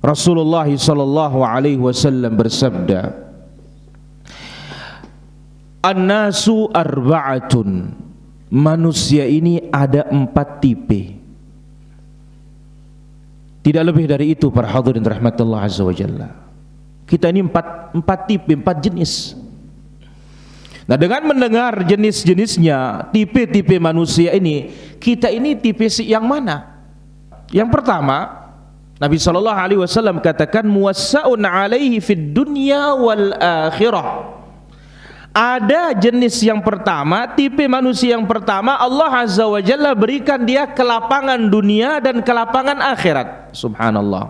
Rasulullah sallallahu alaihi wasallam bersabda, "An-nasu arba'atun." Manusia ini ada 4 tipe. Tidak lebih dari itu para hadirin rahmatullah azza wa jalla. Kita ini 4 tipe, 4 jenis. Nah, dengan mendengar jenis-jenisnya, tipe-tipe manusia ini, kita ini tipe yang mana? Yang pertama, Nabi sallallahu alaihi wasallam katakan muwassa'un alaihi fid dunya wal akhirah. Ada jenis yang pertama, tipe manusia yang pertama, Allah azza wa jalla berikan dia kelapangan dunia dan kelapangan akhirat. Subhanallah.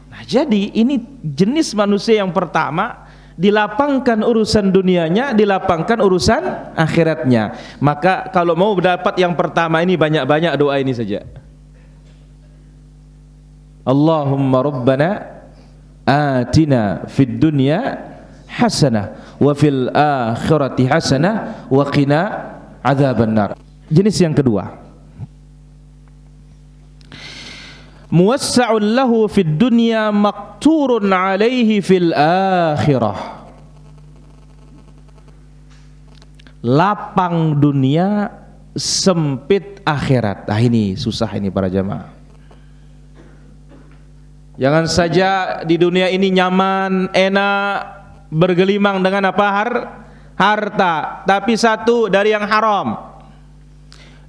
Nah, jadi ini jenis manusia yang pertama, dilapangkan urusan dunianya, dilapangkan urusan akhiratnya. Maka kalau mau dapat yang pertama ini, banyak-banyak doa ini saja. Allahumma rabbana atina fid dunya hasanah wa fil akhirati hasanah wa qina adzabannar. Jenis yang kedua, muwassa'un lahu fid dunya maqturun alaihi fil akhirah. Lapang dunia, sempit akhirat. Nah, ini susah ini para jamaah. Jangan saja di dunia ini nyaman, enak, bergelimang dengan apa? Harta, tapi satu dari yang haram.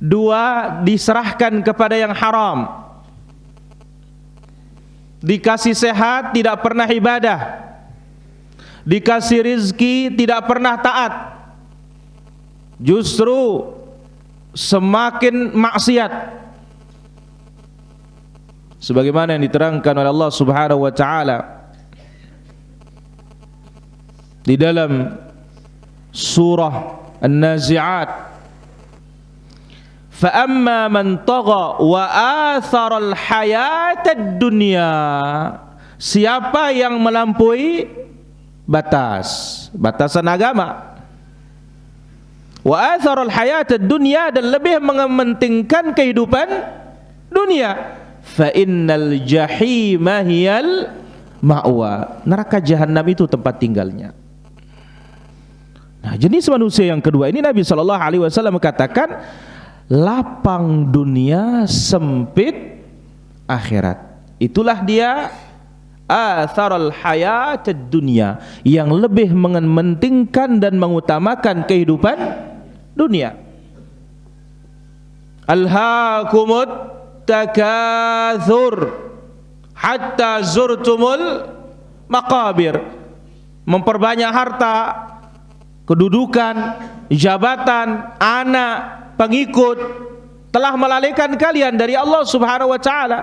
2 diserahkan kepada yang haram. Dikasih sehat, tidak pernah ibadah. Dikasih rizki, tidak pernah taat. Justru semakin maksiat. Sebagaimana yang diterangkan oleh Allah Subhanahu wa taala di dalam surah An-Nazi'at, fa amma man tagha wa athara al-hayata ad-dunya. Siapa yang melampaui batasan agama, wa athara al-hayata ad-dunya, dan lebih mementingkan kehidupan dunia, fa innal jahima hiyal ma'wa. Neraka jahanam itu tempat tinggalnya. Nah, jenis manusia yang kedua ini Nabi sallallahu alaihi wasallam katakan lapang dunia, sempit akhirat. Itulah dia atharul hayatid dunya, yang lebih mementingkan dan mengutamakan kehidupan dunia. Alhaakumut takatsur hatta zurtumul maqabir. Memperbanyak harta, kedudukan, jabatan, anak, pengikut telah melalaikan kalian dari Allah Subhanahu wa taala.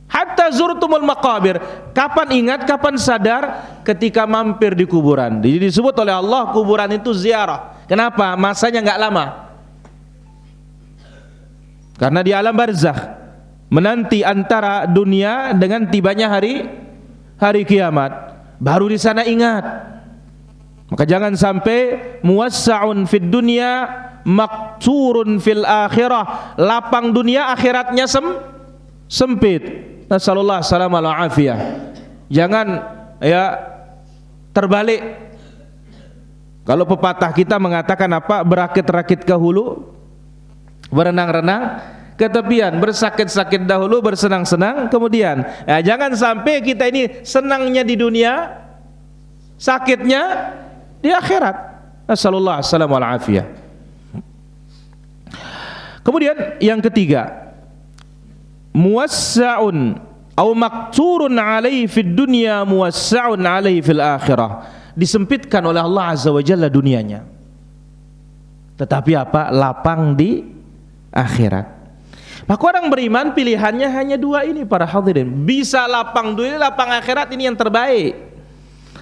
Hatta zurtumul maqabir. Kapan ingat, kapan sadar? Ketika mampir di kuburan. Jadi disebut oleh Allah kuburan itu ziarah. Kenapa? Masanya enggak lama. Karena di alam barzakh, menanti antara dunia dengan tibanya hari kiamat. Baru di sana ingat. Maka jangan sampai muwassa'un fid dunya maqturun fil akhirah. Lapang dunia, akhiratnya sempit. Nasallallahu salam wal afiyah. Jangan terbalik. Kalau pepatah kita mengatakan apa? Berakit-rakit ke hulu, berenang-renang ke tepian, bersakit-sakit dahulu, bersenang-senang kemudian. Jangan sampai kita ini senangnya di dunia, sakitnya di akhirat. Nasallallahu salam wal afiyah. Kemudian yang ketiga, muwassa'un atau maqturun alaihi fid dunya muwassa'un alaihi fil akhirah. Disempitkan oleh Allah azza wa jalla dunianya, tetapi apa? Lapang di akhirat. Maka orang beriman pilihannya hanya 2 ini para hadirin. Bisa lapang dunia, lapang akhirat, ini yang terbaik.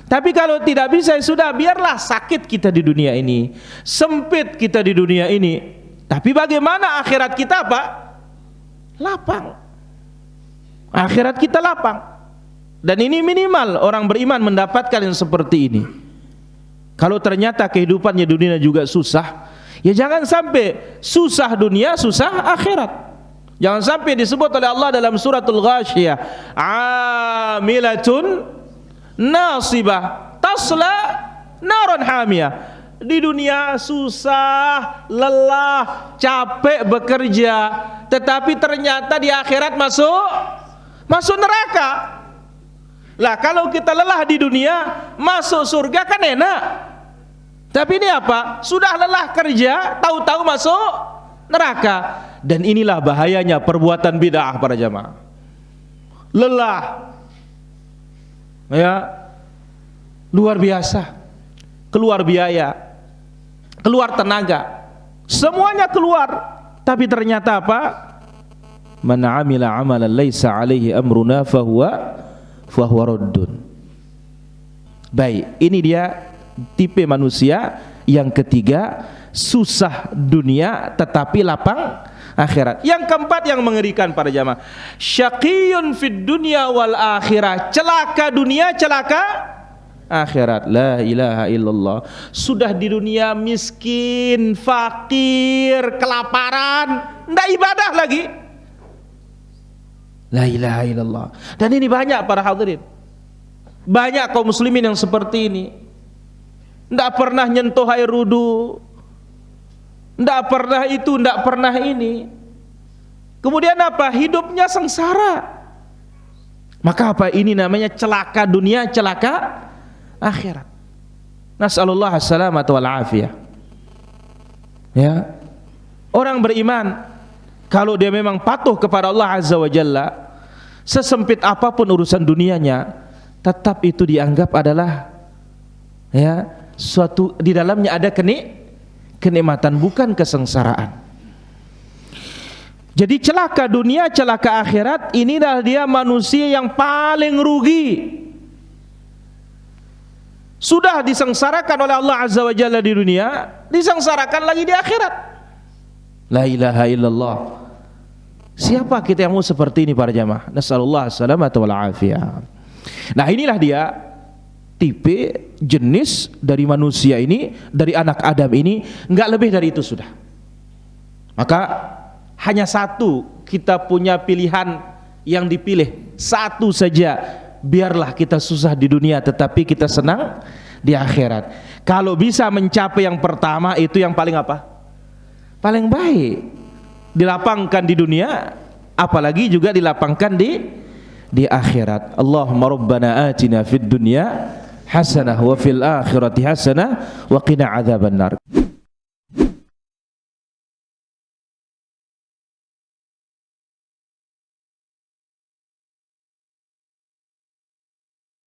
Tapi kalau tidak bisa, ya sudah, biarlah sakit kita di dunia ini, sempit kita di dunia ini. Tapi bagaimana akhirat kita apa? Lapang. Akhirat kita lapang. Dan ini minimal orang beriman mendapatkan yang seperti ini. Kalau ternyata kehidupannya dunia juga susah, ya jangan sampai susah dunia, susah akhirat. Jangan sampai disebut oleh Allah dalam suratul Ghasyiyah, amilatun nasibah tasla naran hamiyah. Di dunia susah, lelah, capek bekerja, tetapi ternyata di akhirat masuk neraka. Lah kalau kita lelah di dunia, masuk surga kan enak. Tapi ini apa? Sudah lelah kerja, tahu-tahu masuk neraka. Dan inilah bahayanya perbuatan bid'ah para jamaah. Lelah, ya, luar biasa, keluar biaya, keluar tenaga, semuanya keluar. Tapi ternyata apa? Man 'amila 'amalan laisa 'alaihi amruna fahuwa raddun. Baik, ini dia tipe manusia yang ketiga, susah dunia tetapi lapang akhirat. Yang keempat yang mengerikan para jamaah, syaqiyun fid dunya wal akhirah, celaka dunia, celaka akhirat. La ilaha illallah. Sudah di dunia miskin, fakir, kelaparan, ndak ibadah lagi. La ilaha illallah. Dan ini banyak para hadirin, banyak kaum muslimin yang seperti ini. Ndak pernah nyentuh air wudu, ndak pernah itu, ndak pernah ini. Kemudian apa? Hidupnya sengsara. Maka apa? Ini namanya celaka dunia, celaka akhirat. Nas'alullah as-salamata wal afiyah. Ya. Orang beriman kalau dia memang patuh kepada Allah Azza wa Jalla, sesempit apapun urusan dunianya, tetap itu dianggap adalah, ya, suatu di dalamnya ada kenikmatan, bukan kesengsaraan. Jadi celaka dunia, celaka akhirat, inilah dia manusia yang paling rugi. Sudah disengsarakan oleh Allah Azza wa Jalla di dunia, disengsarakan lagi di akhirat. La ilaha illallah. Siapa kita yang mau seperti ini para jamaah? Nasallallahu as-salamata wal afiyah. Nah, inilah dia tipe jenis dari manusia ini, dari anak Adam ini, enggak lebih dari itu sudah. Maka hanya satu kita punya pilihan yang dipilih, satu saja. Biarlah kita susah di dunia tetapi kita senang di akhirat. Kalau bisa mencapai yang pertama, itu yang paling apa? Paling baik. Dilapangkan di dunia, apalagi juga dilapangkan di akhirat. Allahumma rabbana atina fid dunya hasanah wa fil akhirati hasanah wa qina adzabannar.